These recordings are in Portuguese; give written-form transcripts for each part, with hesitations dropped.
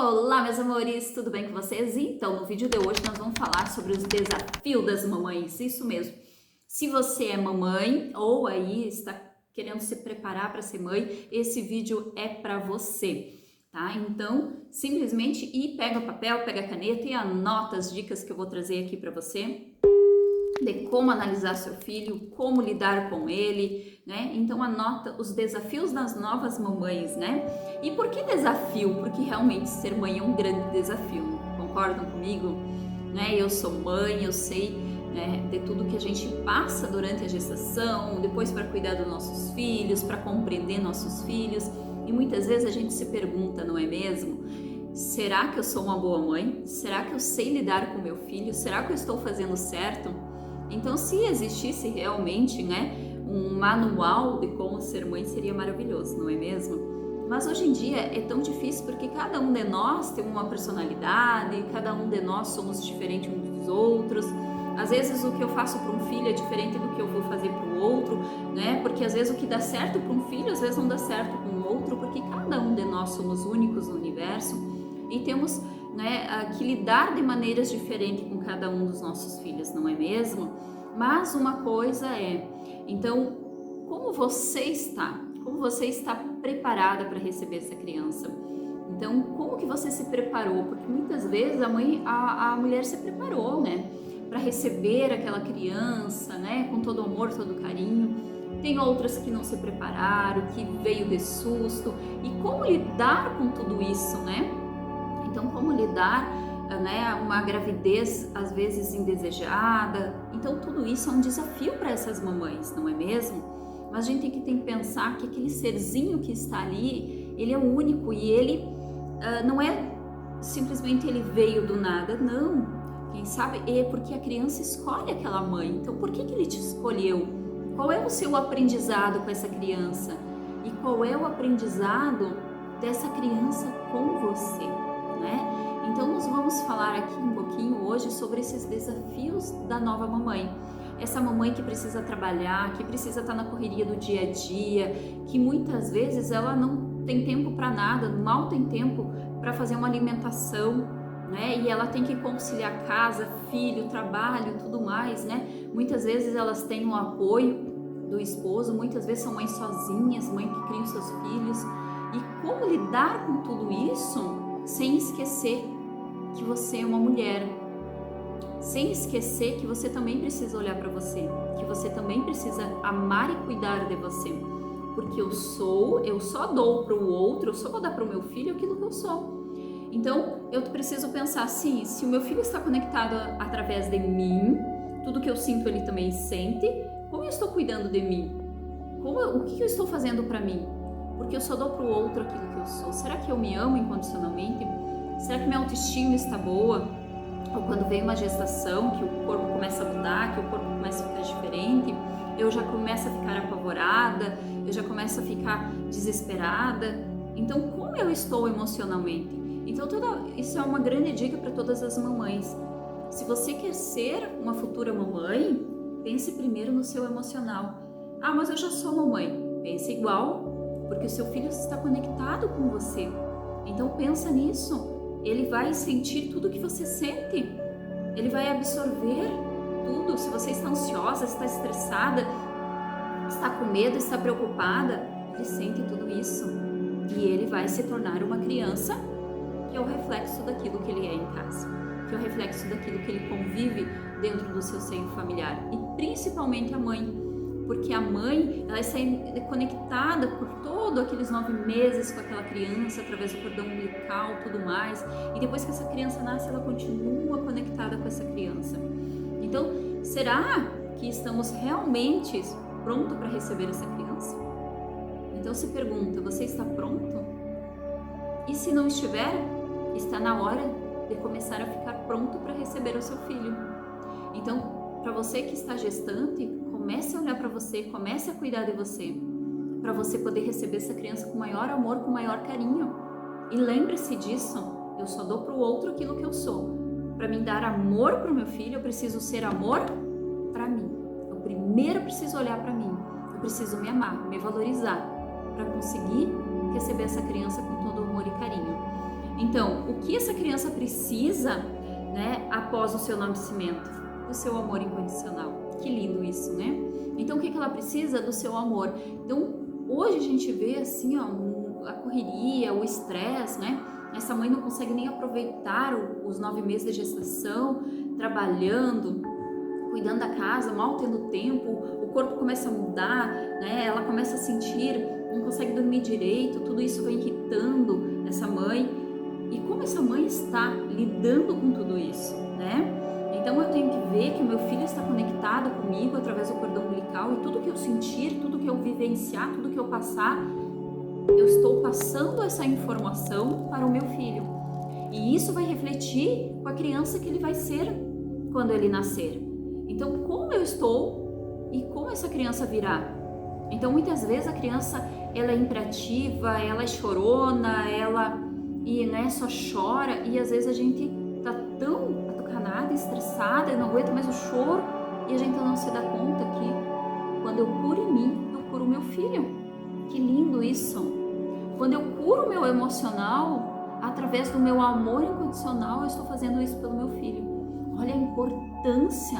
Olá, meus amores, tudo bem com vocês? Então, no vídeo de hoje nós vamos falar sobre os desafios das mamães, isso mesmo. Se você é mamãe ou aí está querendo se preparar para ser mãe, esse vídeo é para você, tá? Então, simplesmente pega o papel, pega a caneta e anota as dicas que eu vou trazer aqui para você de como analisar seu filho, como lidar com ele, né? Então anota os desafios das novas mamães, né? E por que desafio? Porque realmente ser mãe é um grande desafio, concordam comigo? Né? Eu sou mãe, eu sei, né, de tudo que a gente passa durante a gestação, depois para cuidar dos nossos filhos, para compreender nossos filhos, e muitas vezes a gente se pergunta, não é mesmo? Será que eu sou uma boa mãe? Será que eu sei lidar com meu filho? Será que eu estou fazendo certo? Então, se existisse realmente, né, um manual de como ser mãe, seria maravilhoso, não é mesmo? Mas hoje em dia é tão difícil porque cada um de nós tem uma personalidade, cada um de nós somos diferentes uns dos outros. Às vezes o que eu faço para um filho é diferente do que eu vou fazer para o outro, né? Porque às vezes o que dá certo para um filho, às vezes não dá certo para o outro, porque cada um de nós somos únicos no universo e temos, né, que lidar de maneiras diferentes com cada um dos nossos filhos, não é mesmo? Mas uma coisa é, então, como você está? Como você está preparada para receber essa criança? Então, como que você se preparou? Porque muitas vezes a mulher se preparou, né, para receber aquela criança, né, com todo amor, todo carinho. Tem outras que não se prepararam, que veio de susto. E como lidar com tudo isso, né? Então, como lidar, né, uma gravidez às vezes indesejada? Então, tudo isso é um desafio para essas mamães, não é mesmo? Mas a gente tem que pensar que aquele serzinho que está ali, ele é único e ele não é simplesmente ele veio do nada, não. Quem sabe é porque a criança escolhe aquela mãe. Então, por que ele te escolheu? Qual é o seu aprendizado com essa criança? E qual é o aprendizado dessa criança com você? Né? Então nós vamos falar aqui um pouquinho hoje sobre esses desafios da nova mamãe. Essa mamãe que precisa trabalhar, que precisa estar na correria do dia a dia, que muitas vezes ela não tem tempo para nada, mal tem tempo para fazer uma alimentação, né? E ela tem que conciliar casa, filho, trabalho, tudo mais, né? Muitas vezes elas têm o apoio do esposo, muitas vezes são mães sozinhas, mães que criam seus filhos. E como lidar com tudo isso sem esquecer que você é uma mulher, sem esquecer que você também precisa olhar para você, que você também precisa amar e cuidar de você, porque eu só dou para o outro, eu só vou dar para o meu filho aquilo que eu sou. Então eu preciso pensar assim, se o meu filho está conectado através de mim, tudo que eu sinto ele também sente, como eu estou cuidando de mim? O que eu estou fazendo para mim? Porque eu só dou para o outro aquilo que eu sou. Será que eu me amo incondicionalmente? Será que minha autoestima está boa? Ou quando vem uma gestação, que o corpo começa a mudar, que o corpo começa a ficar diferente, eu já começo a ficar apavorada, eu já começo a ficar desesperada. Então, como eu estou emocionalmente? Então, isso é uma grande dica para todas as mamães. Se você quer ser uma futura mamãe, pense primeiro no seu emocional. Ah, mas eu já sou mamãe. Pense igual, porque o seu filho está conectado com você. Então pensa nisso. Ele vai sentir tudo que você sente. Ele vai absorver tudo. Se você está ansiosa, está estressada, está com medo, está preocupada, ele sente tudo isso. E ele vai se tornar uma criança que é o reflexo daquilo que ele é em casa, que é o reflexo daquilo que ele convive dentro do seu seio familiar. E principalmente a mãe. Porque a mãe, ela está conectada por todos aqueles 9 meses com aquela criança, através do cordão umbilical, tudo mais. E depois que essa criança nasce, ela continua conectada com essa criança. Então, será que estamos realmente prontos para receber essa criança? Então se pergunta, você está pronto? E se não estiver, está na hora de começar a ficar pronto para receber o seu filho. Então, para você que está gestante, comece a olhar para você, comece a cuidar de você, para você poder receber essa criança com maior amor, com maior carinho. E lembre-se disso, eu só dou para o outro aquilo que eu sou. Para mim dar amor para o meu filho, eu preciso ser amor para mim. Eu primeiro preciso olhar para mim, eu preciso me amar, me valorizar, para conseguir receber essa criança com todo amor e carinho. Então, o que essa criança precisa, né, após o seu nascimento? Do seu amor incondicional. Que lindo isso, né? Então, o que ela precisa? Do seu amor. Então, hoje a gente vê assim, ó, a correria, o estresse, né? Essa mãe não consegue nem aproveitar os 9 meses de gestação, trabalhando, cuidando da casa, mal tendo tempo, o corpo começa a mudar, né? Ela começa a sentir, não consegue dormir direito, tudo isso vai irritando essa mãe. E como essa mãe está lidando com tudo isso, né? Então eu tenho que ver que o meu filho está conectado comigo através do cordão umbilical, e tudo que eu sentir, tudo que eu vivenciar, tudo que eu passar, eu estou passando essa informação para o meu filho. E isso vai refletir com a criança que ele vai ser quando ele nascer. Então, como eu estou e como essa criança virá? Então, muitas vezes a criança, ela é imperativa, ela é chorona, e né, só chora, e às vezes a gente tá tão atucanada, estressada, e não aguenta mais o choro, e a gente não se dá conta que quando eu curo em mim, eu curo o meu filho. Que lindo isso! Quando eu curo o meu emocional, através do meu amor incondicional, eu estou fazendo isso pelo meu filho. Olha a importância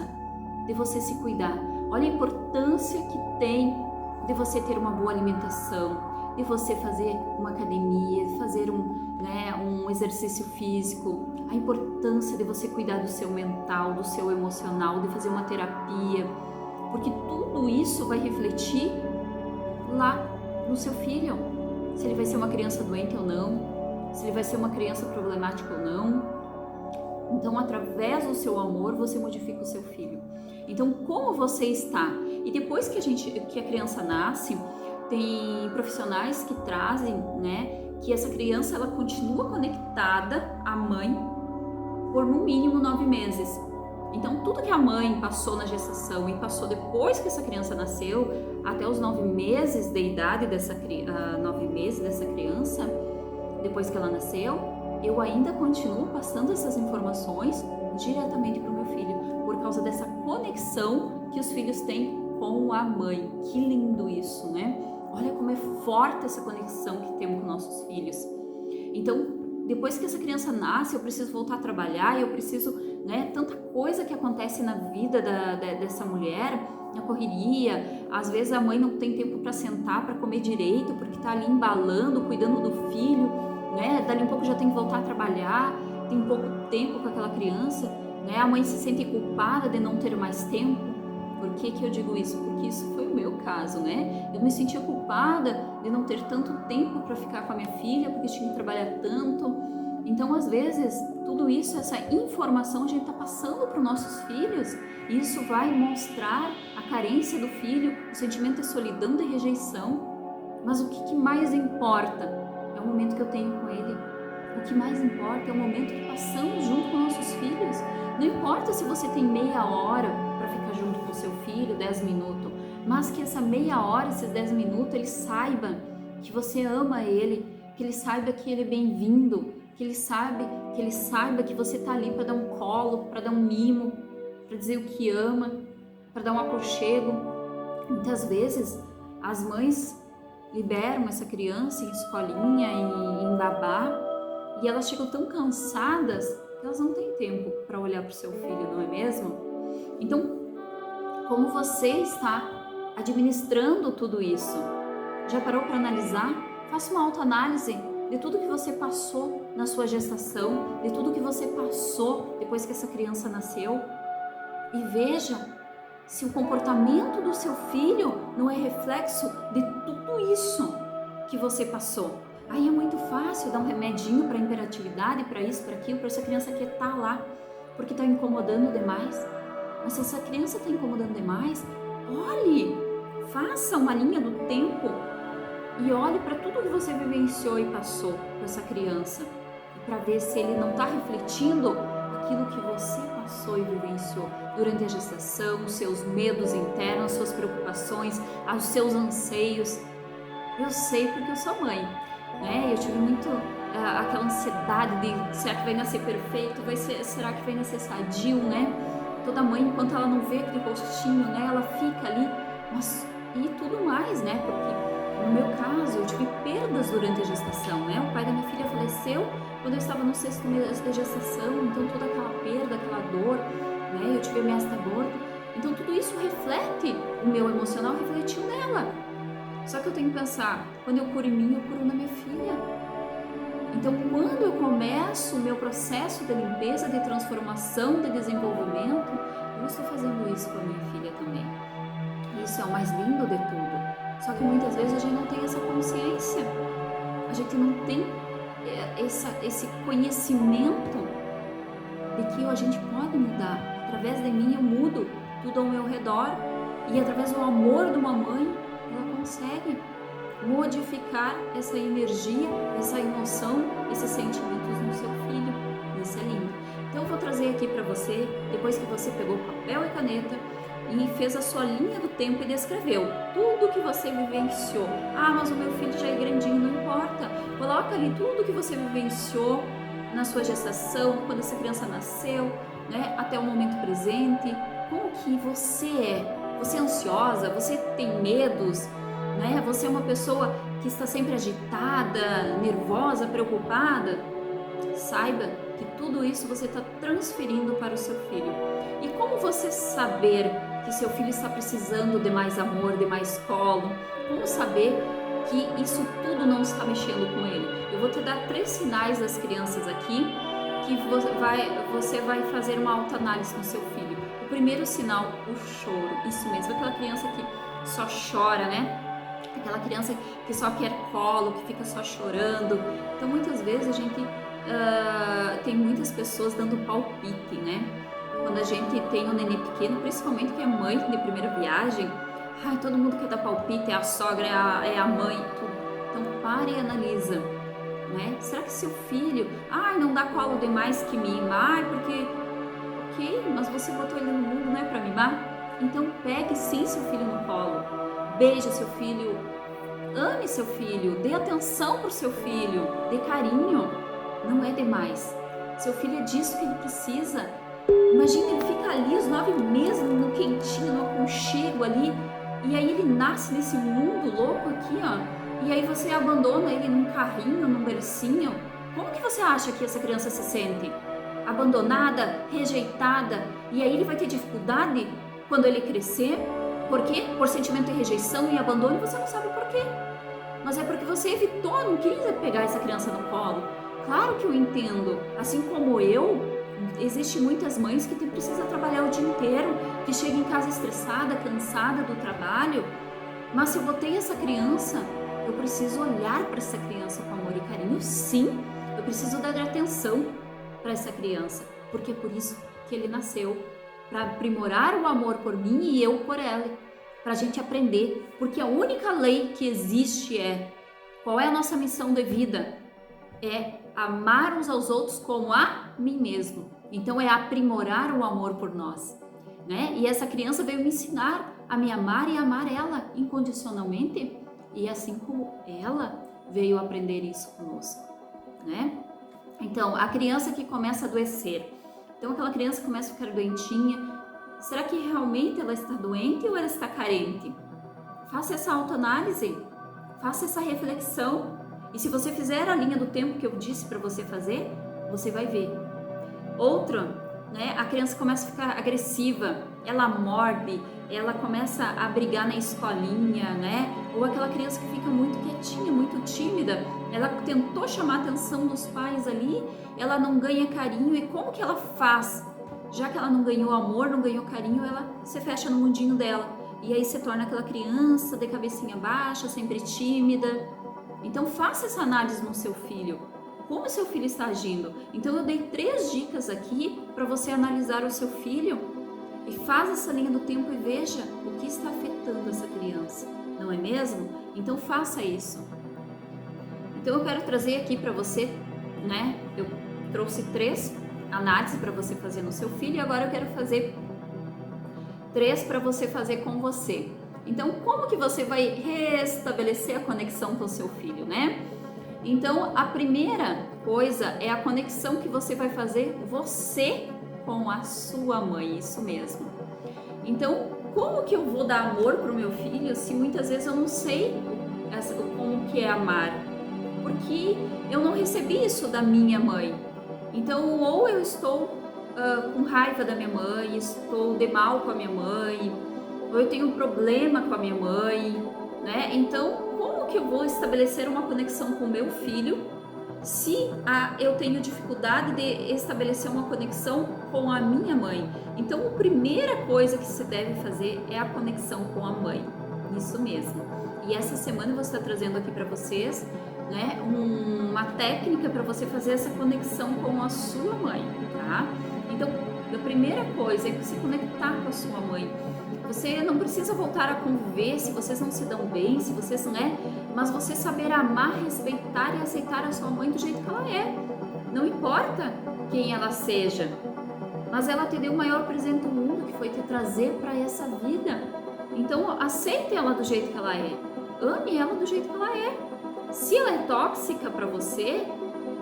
de você se cuidar. Olha a importância que tem de você ter uma boa alimentação, de você fazer uma academia, fazer um exercício físico, a importância de você cuidar do seu mental, do seu emocional, de fazer uma terapia, porque tudo isso vai refletir lá no seu filho, se ele vai ser uma criança doente ou não, se ele vai ser uma criança problemática ou não. Então, através do seu amor, você modifica o seu filho. Então, como você está? E depois que a criança nasce, tem profissionais que trazem, né, que essa criança ela continua conectada à mãe por no mínimo 9 meses. Então, tudo que a mãe passou na gestação e passou depois que essa criança nasceu, até os 9 meses de idade dessa 9 meses dessa criança, depois que ela nasceu, eu ainda continuo passando essas informações diretamente para o meu filho, por causa dessa conexão que os filhos têm com a mãe. Que lindo isso, né? Olha como é forte essa conexão que temos com nossos filhos. Então, depois que essa criança nasce, eu preciso voltar a trabalhar, eu preciso, né, tanta coisa que acontece na vida dessa mulher, na correria. Às vezes a mãe não tem tempo para sentar, para comer direito, porque está ali embalando, cuidando do filho, né? Dali um pouco já tem que voltar a trabalhar, tem pouco tempo com aquela criança, né? A mãe se sente culpada de não ter mais tempo. Por que que eu digo isso? Porque isso foi o meu caso, né? Eu me sentia culpada de não ter tanto tempo para ficar com a minha filha, porque tinha que trabalhar tanto. Então, às vezes, tudo isso, essa informação a gente está passando para os nossos filhos, e isso vai mostrar a carência do filho, o sentimento de solidão, de rejeição. Mas o que mais importa é o momento que eu tenho com ele. O que mais importa é o momento que passamos junto com nossos filhos. Não importa se você tem meia hora para ficar junto com seu filho, 10 minutos, mas que essa meia hora, esses 10 minutos, ele saiba que você ama ele, que ele saiba que ele é bem-vindo, que ele saiba que você está ali para dar um colo, para dar um mimo, para dizer o que ama, para dar um aconchego. Muitas vezes as mães liberam essa criança em escolinha, em babá, e elas ficam tão cansadas que elas não têm tempo para olhar para o seu filho, não é mesmo? Então, como você está administrando tudo isso? Já parou para analisar? Faça uma autoanálise de tudo que você passou na sua gestação, de tudo que você passou depois que essa criança nasceu, e veja se o comportamento do seu filho não é reflexo de tudo isso que você passou. Aí é muito fácil dar um remedinho para hiperatividade, para isso, para aquilo, para essa criança que está lá, porque está incomodando demais. Mas se essa criança está incomodando demais, olhe, faça uma linha do tempo e olhe para tudo que você vivenciou e passou com essa criança, para ver se ele não está refletindo aquilo que você passou e vivenciou durante a gestação, os seus medos internos, suas preocupações, os seus anseios. Eu sei porque eu sou mãe, né? Eu tive muito aquela ansiedade de será que vai nascer perfeito, será que vai nascer sadio, né? Toda mãe, enquanto ela não vê aquele rostinho, né, ela fica ali, mas e tudo mais, né? Porque No meu caso, eu tive perdas durante a gestação, né? O pai da minha filha faleceu quando eu estava no 6º mês da gestação, então toda aquela perda, aquela dor, né? Eu tive ameaça aborto, então tudo isso reflete, o meu emocional refletiu nela. Só que eu tenho que pensar, quando eu curo em mim, eu curo na minha filha. Então, quando eu começo o meu processo de limpeza, de transformação, de desenvolvimento, eu estou fazendo isso com a minha filha também. Isso é o mais lindo de tudo. Só que muitas vezes a gente não tem essa consciência, a gente não tem esse conhecimento de que a gente pode mudar. Através de mim eu mudo tudo ao meu redor e através do amor de uma mãe ela consegue modificar essa energia, essa emoção, esses sentimentos no seu filho. Isso é lindo. Então eu vou trazer aqui para você, depois que você pegou papel e caneta e fez a sua linha do tempo e descreveu tudo que você vivenciou. Ah, mas o meu filho já é grandinho, não importa. Coloca ali tudo que você vivenciou na sua gestação, quando essa criança nasceu, né, até o momento presente. Como que você é? Você é ansiosa? Você tem medos? Né? Você é uma pessoa que está sempre agitada, nervosa, preocupada? Saiba que tudo isso você está transferindo para o seu filho. E como você saber que seu filho está precisando de mais amor, de mais colo? Como saber que isso tudo não está mexendo com ele? Eu vou te dar 3 sinais das crianças aqui que você vai fazer uma autoanálise com seu filho. O primeiro sinal, o choro. Isso mesmo, aquela criança que só chora, né? Aquela criança que só quer colo, que fica só chorando. Então muitas vezes a gente tem muitas pessoas dando palpite, né? Quando a gente tem um neném pequeno, principalmente que é mãe de primeira viagem, ai, todo mundo quer dar palpite, é a sogra, é a mãe, tudo. Então pare e analisa, né? Será que seu filho, ai, não dá colo demais que mima? Ai, porque, ok, mas você botou ele no mundo, não é pra mimar? Então pegue sim seu filho no colo, beije seu filho, ame seu filho, dê atenção pro seu filho, dê carinho, não é demais. Seu filho é disso que ele precisa. Imagina, ele fica ali os 9 meses no quentinho, no aconchego ali, e aí ele nasce nesse mundo louco aqui, ó, e aí você abandona ele num carrinho, num bercinho. Como que você acha que essa criança se sente? Abandonada, rejeitada, e aí ele vai ter dificuldade quando ele crescer? Por quê? Por sentimento de rejeição e abandono, e você não sabe por quê. Mas é porque você evitou, não quis pegar essa criança no colo. Claro que eu entendo, assim como eu, existem muitas mães que precisam trabalhar o dia inteiro, que chegam em casa estressada, cansada do trabalho, mas se eu botei essa criança, eu preciso olhar para essa criança com amor e carinho, sim, eu preciso dar atenção para essa criança, porque é por isso que ele nasceu, para aprimorar o amor por mim e eu por ela, para a gente aprender, porque a única lei que existe é, qual é a nossa missão de vida? É amar uns aos outros como a mim mesmo. Então é aprimorar o amor por nós, né? E essa criança veio me ensinar a me amar e amar ela incondicionalmente, e assim como ela veio aprender isso conosco, né? Então, a criança que começa a adoecer. Então, aquela criança começa a ficar doentinha. Será que realmente ela está doente ou ela está carente? Faça essa autoanálise, faça essa reflexão. E se você fizer a linha do tempo que eu disse para você fazer, você vai ver. Outra, né? A criança começa a ficar agressiva, ela morde, ela começa a brigar na escolinha, né? Ou aquela criança que fica muito quietinha, muito tímida, ela tentou chamar a atenção dos pais ali, ela não ganha carinho, e como que ela faz? Já que ela não ganhou amor, não ganhou carinho, ela se fecha no mundinho dela. E aí se torna aquela criança de cabecinha baixa, sempre tímida. Então faça essa análise no seu filho. Como o seu filho está agindo? Então eu dei 3 dicas aqui para você analisar o seu filho e faz essa linha do tempo e veja o que está afetando essa criança, não é mesmo? Então faça isso. Então eu quero trazer aqui para você, né? Eu trouxe 3 análises para você fazer no seu filho e agora eu quero fazer 3 para você fazer com você. Então, como que você vai restabelecer a conexão com o seu filho, né? Então, a primeira coisa é a conexão que você vai fazer você com a sua mãe, isso mesmo. Então, como que eu vou dar amor para o meu filho se muitas vezes eu não sei como que é amar, porque eu não recebi isso da minha mãe. Então, ou eu estou com raiva da minha mãe, estou de mal com a minha mãe, ou eu tenho um problema com a minha mãe, né? Então, como que eu vou estabelecer uma conexão com o meu filho se eu tenho dificuldade de estabelecer uma conexão com a minha mãe? Então, a primeira coisa que se deve fazer é a conexão com a mãe. Isso mesmo. E essa semana eu vou estar trazendo aqui para vocês, né, uma técnica para você fazer essa conexão com a sua mãe, tá? Então, a primeira coisa é se conectar com a sua mãe. Você não precisa voltar a conviver se vocês não se dão bem, se vocês não é, mas você saber amar, respeitar e aceitar a sua mãe do jeito que ela é. Não importa quem ela seja, mas ela te deu o maior presente do mundo, que foi te trazer para essa vida. Então, aceite ela do jeito que ela é. Ame ela do jeito que ela é. Se ela é tóxica para você,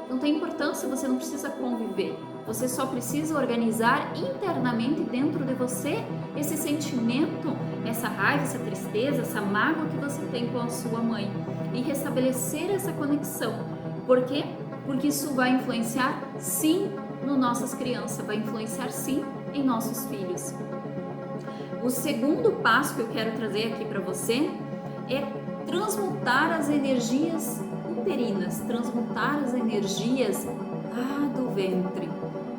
não tem importância, você não precisa conviver. Você só precisa organizar internamente dentro de você esse sentimento, essa raiva, essa tristeza, essa mágoa que você tem com a sua mãe e restabelecer essa conexão. Por quê? Porque isso vai influenciar sim nas nossas crianças, vai influenciar sim em nossos filhos. O segundo passo que eu quero trazer aqui para você é transmutar as energias uterinas, transmutar as energias do ventre,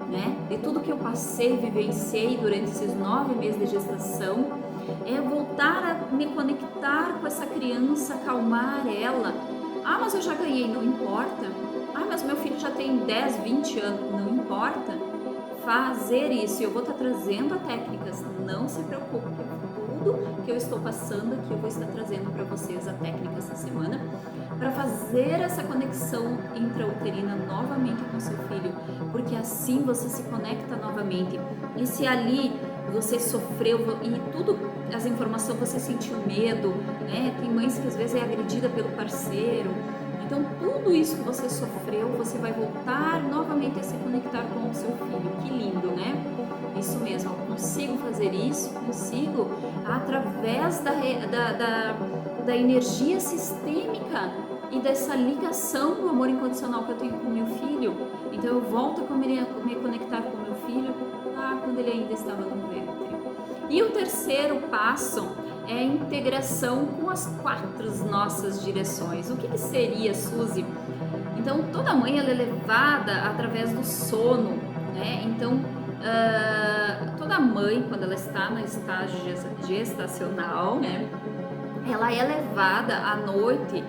né? De tudo que eu passei, vivenciei durante esses 9 meses de gestação, é voltar a me conectar com essa criança, acalmar ela. Mas eu já ganhei, não importa. Mas meu filho já tem 10, 20 anos, não importa. Fazer isso, eu vou estar trazendo técnicas, não se preocupe, tudo que eu estou passando aqui eu vou estar trazendo para vocês a técnica essa semana, para fazer essa conexão intrauterina novamente com seu filho, porque assim você se conecta novamente. E se ali você sofreu e tudo, as informações, você sentiu medo, né? Tem mães que às vezes é agredida pelo parceiro. Então, tudo isso que você sofreu, você vai voltar novamente a se conectar com o seu filho. Que lindo, né? Isso mesmo, eu consigo fazer isso, consigo através da energia sistêmica e dessa ligação do amor incondicional que eu tenho com o meu filho. Então, eu volto a me conectar com o meu filho quando ele ainda estava no ventre. E o terceiro passo é a integração com as 4 nossas direções. O que seria, Suzy? Então, toda mãe ela é levada através do sono, né? Então, toda mãe, quando ela está no estágio gestacional, né? Ela é levada à noite,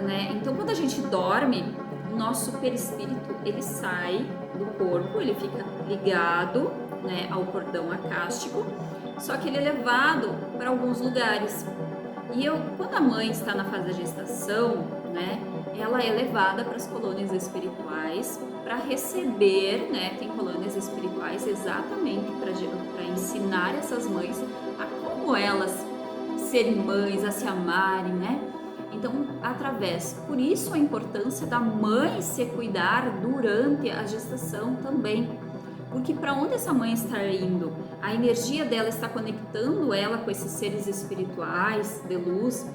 né? Então, quando a gente dorme, o nosso perispírito, ele sai do corpo, ele fica ligado, né, ao cordão acástico, só que ele é levado para alguns lugares. E quando a mãe está na fase da gestação, né, ela é levada para as colônias espirituais para receber, né, tem colônias espirituais exatamente para ensinar essas mães a como elas serem mães, a se amarem, né? Então, por isso a importância da mãe se cuidar durante a gestação também. Porque para onde essa mãe está indo? A energia dela está conectando ela com esses seres espirituais de luz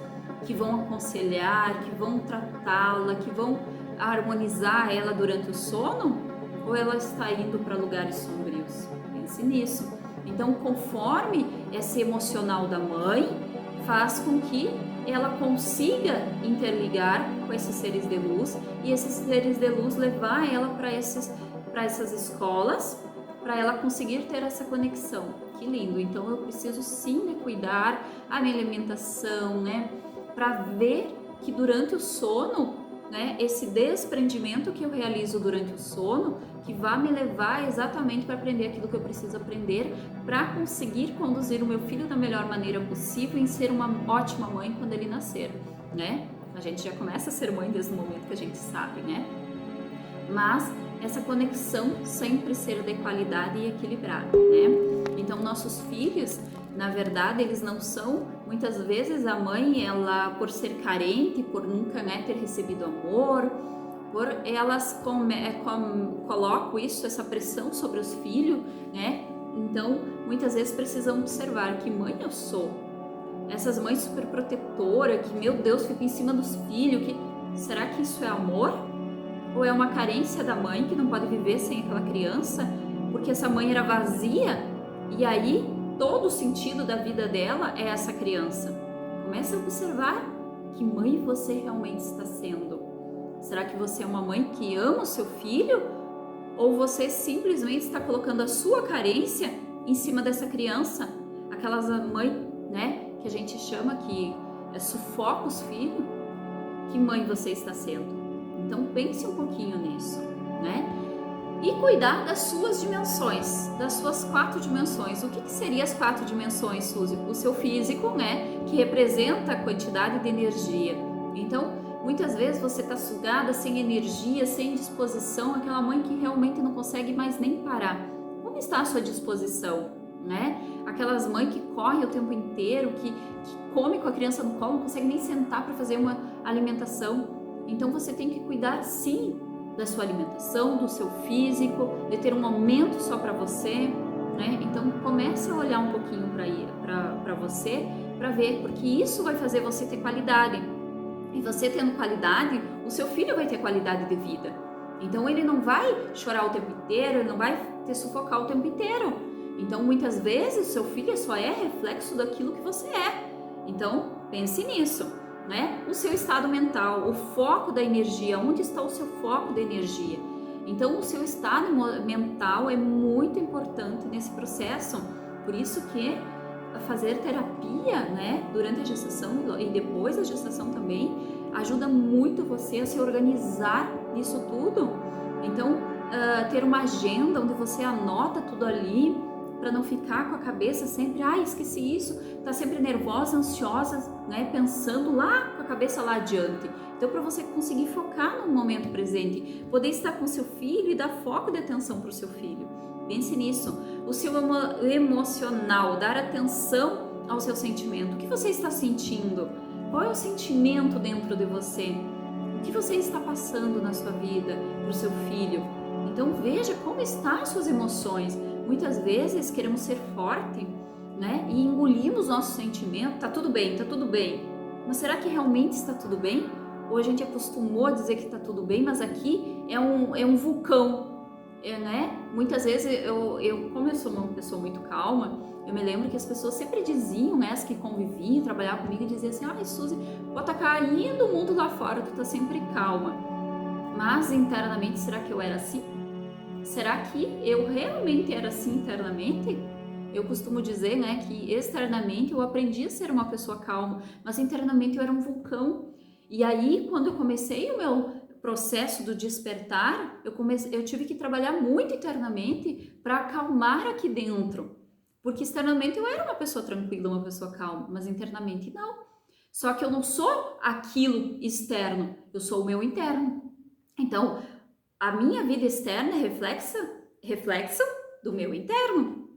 que vão aconselhar, que vão tratá-la, que vão harmonizar ela durante o sono? Ou ela está indo para lugares sombrios? Pense nisso. Então, conforme esse emocional da mãe faz com que ela consiga interligar com esses seres de luz e esses seres de luz levar ela para essas escolas, para ela conseguir ter essa conexão. Que lindo! Então eu preciso sim me cuidar, a minha alimentação, né? Para ver que durante o sono, né? Esse desprendimento que eu realizo durante o sono, que vai me levar exatamente para aprender aquilo que eu preciso aprender, para conseguir conduzir o meu filho da melhor maneira possível e ser uma ótima mãe quando ele nascer, né? A gente já começa a ser mãe desde o momento que a gente sabe, né? Mas essa conexão sempre ser de qualidade e equilibrada, né? Então, nossos filhos, na verdade, eles não são, muitas vezes a mãe, ela, por ser carente, por nunca, né, ter recebido amor, por elas colocam isso, essa pressão sobre os filhos, né? Então, muitas vezes precisam observar que mãe eu sou, Essas mães super protetoras que, meu Deus, ficam em cima dos filhos, será que isso é amor? Ou é uma carência da mãe que não pode viver sem aquela criança, porque essa mãe era vazia e aí todo o sentido da vida dela é essa criança? Comece a observar que mãe você realmente está sendo. Será que você é uma mãe que ama o seu filho? Ou você simplesmente está colocando a sua carência em cima dessa criança? Aquelas mães, né, que a gente chama que sufoca os filhos. Que mãe você está sendo? Então pense um pouquinho nisso, né? E cuidar das suas dimensões, das suas 4 dimensões. O que seriam as 4 dimensões, Suzy? O seu físico, né, que representa a quantidade de energia. Então, muitas vezes você está sugada, sem energia, sem disposição, aquela mãe que realmente não consegue mais nem parar. Como está a sua disposição, né? Aquelas mães que correm o tempo inteiro, que come com a criança no colo, não consegue nem sentar para fazer uma alimentação. Então você tem que cuidar sim da sua alimentação, do seu físico, de ter um momento só para você, né? Então comece a olhar um pouquinho para você, para ver, porque isso vai fazer você ter qualidade. E você tendo qualidade, o seu filho vai ter qualidade de vida. Então ele não vai chorar o tempo inteiro, ele não vai te sufocar o tempo inteiro. Então muitas vezes o seu filho só é reflexo daquilo que você é. Então pense nisso, né? O seu estado mental, o foco da energia, onde está o seu foco da energia? Então o seu estado mental é muito importante nesse processo. Por isso que fazer terapia, né, durante a gestação e depois da gestação também, ajuda muito você a se organizar nisso tudo. Então, ter uma agenda onde você anota tudo ali, para não ficar com a cabeça sempre, esqueci isso, tá sempre nervosa, ansiosa, né, pensando lá com a cabeça lá adiante. Então, para você conseguir focar no momento presente, poder estar com seu filho e dar foco de atenção para o seu filho. Pense nisso. O seu emocional, dar atenção ao seu sentimento. O que você está sentindo? Qual é o sentimento dentro de você? O que você está passando na sua vida para o seu filho? Então veja como estão as suas emoções. Muitas vezes queremos ser forte, né? E engolimos nosso sentimento. Tá tudo bem, tá tudo bem. Mas será que realmente está tudo bem? Ou a gente acostumou a dizer que está tudo bem, mas aqui é um vulcão. Né? Muitas vezes, como eu sou uma pessoa muito calma, eu me lembro que as pessoas sempre diziam, né, as que conviviam, trabalhavam comigo, e diziam assim, Suzy, pode estar caindo o mundo lá fora, tu tá sempre calma. Mas internamente, será que eu era assim? Será que eu realmente era assim internamente? Eu costumo dizer, né, que externamente eu aprendi a ser uma pessoa calma, mas internamente eu era um vulcão. E aí, quando eu comecei o meu processo do despertar, eu tive que trabalhar muito internamente para acalmar aqui dentro, porque externamente eu era uma pessoa tranquila, uma pessoa calma, mas internamente não. Só que eu não sou aquilo externo, eu sou o meu interno. Então, a minha vida externa é reflexo do meu interno.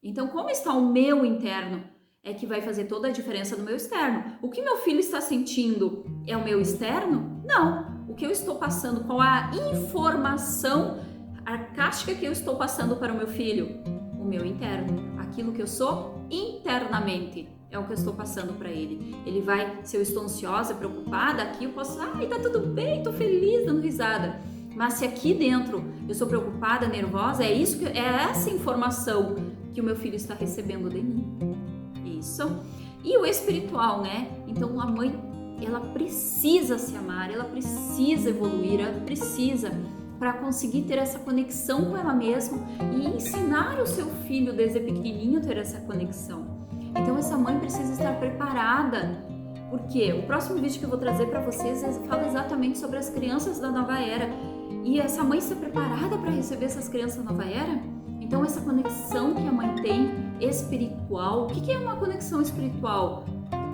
Então, como está o meu interno é que vai fazer toda a diferença no meu externo. O que meu filho está sentindo é o meu externo? Não. O que eu estou passando, qual a informação arcástica que eu estou passando para o meu filho? O meu interno. Aquilo que eu sou internamente é o que eu estou passando para ele. Ele vai, se eu estou ansiosa, preocupada, aqui eu posso, tá tudo bem, tô feliz, dando risada. Mas se aqui dentro eu sou preocupada, nervosa, é essa informação que o meu filho está recebendo de mim. Isso. E o espiritual, né? Então a mãe, ela precisa se amar, ela precisa evoluir, ela precisa para conseguir ter essa conexão com ela mesma e ensinar o seu filho desde pequenininho a ter essa conexão. Então essa mãe precisa estar preparada, porque o próximo vídeo que eu vou trazer para vocês fala exatamente sobre as crianças da nova era. E essa mãe está preparada para receber essas crianças da nova era? Então essa conexão que a mãe tem espiritual, o que é uma conexão espiritual?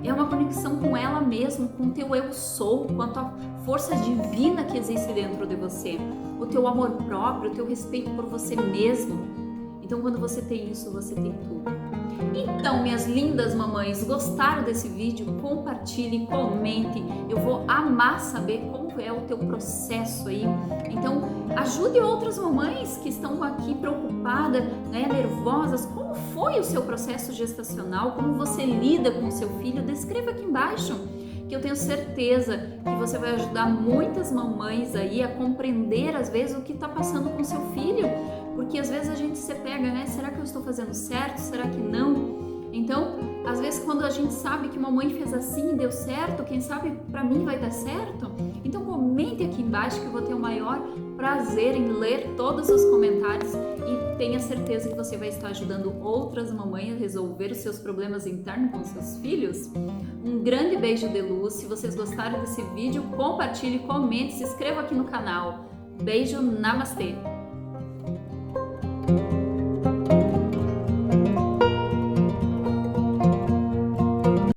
É uma conexão com ela mesma, com o teu eu sou, com a tua força divina que existe dentro de você, o teu amor próprio, o teu respeito por você mesmo. Então quando você tem isso, você tem tudo. Então, minhas lindas mamães, gostaram desse vídeo? Compartilhe, comente. Eu vou amar saber como como é o teu processo aí. Então, ajude outras mamães que estão aqui preocupadas, né, nervosas. Como foi o seu processo gestacional? Como você lida com o seu filho? Descreva aqui embaixo, que eu tenho certeza que você vai ajudar muitas mamães aí a compreender às vezes o que está passando com seu filho, porque às vezes a gente se pega, né? Será que eu estou fazendo certo? Será que não? Então, às vezes quando a gente sabe que uma mãe fez assim e deu certo, quem sabe para mim vai dar certo? Então comente aqui embaixo que eu vou ter o maior prazer em ler todos os comentários e tenha certeza que você vai estar ajudando outras mamães a resolver os seus problemas internos com seus filhos. Um grande beijo de luz. Se vocês gostaram desse vídeo, compartilhe, comente, se inscreva aqui no canal. Beijo, namastê!